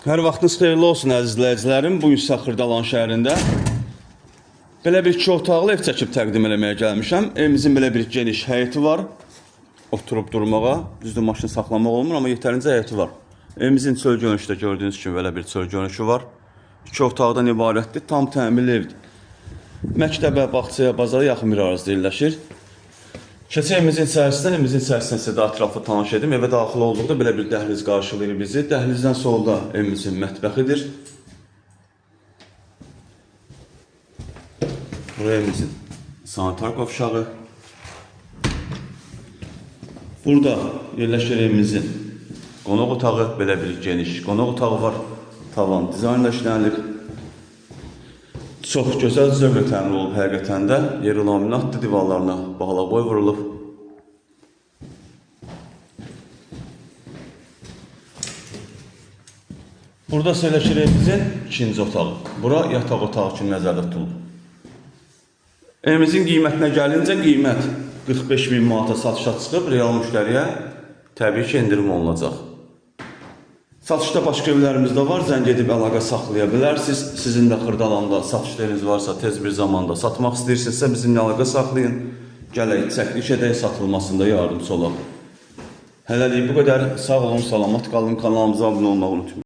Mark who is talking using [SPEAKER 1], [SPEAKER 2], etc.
[SPEAKER 1] Hər vaxtınız xeyirli olsun əziz izləyicilərim. Bugün sizə Xırdalan şəhərində belə bir 2 otaqlı ev çəkib təqdim eləməyə gəlmişəm. Evimizin belə bir geniş həyəti var. Oturub durmağa, düzdür maşını saxlamaq olmur, amma yetərincə həyəti var. Evimizin çöl görünüşdə gördüyünüz kimi belə bir çöl görünüşü var. 2 otaqdan ibarətdir, tam təmirli evdir. Məktəbə, bağçaya, bazara yaxın bir arazide yerləşir. Keçək evimizin içərisindən sizə də ətraflı tanış edim. Evə daxil olduqda belə bir dəhliz qarşılayır bizi. Dəhlizdən solda evimizin mətbəxidir. Buraya evimizin sanitar qovşağı. Burada yerləşir evimizin qonaq otağı, belə bir geniş qonaq otağı var. Tavan dizaynla işlənilib. Çox gözəl zövqlə təmin olub həqiqətən də. Yeri laminatdır, divarlarına bağla boy vurulub. Burada yerləşir evimizin ikinci otağı. Bura yataq otağı kimi nəzərdə tutulub. Evimizin qiymətinə gəlincə qiymət 45.000 manata satışa çıxıb, real müştəriyə təbii ki, endirim olunacaq. Satışda başqa evlərimiz də var, zəng edib əlaqə saxlaya bilərsiniz. Sizin də Xırdalanda satış yeriniz varsa, tez bir zamanda satmaq istəyirsinizsə bizimlə əlaqə saxlayın. Gələk, çəkiliş edək, satılmasında yardımcı olaq. Hələlik bu qədər. Sağ olun, salamat qalın, kanalımıza abunə olmağı unutmayın.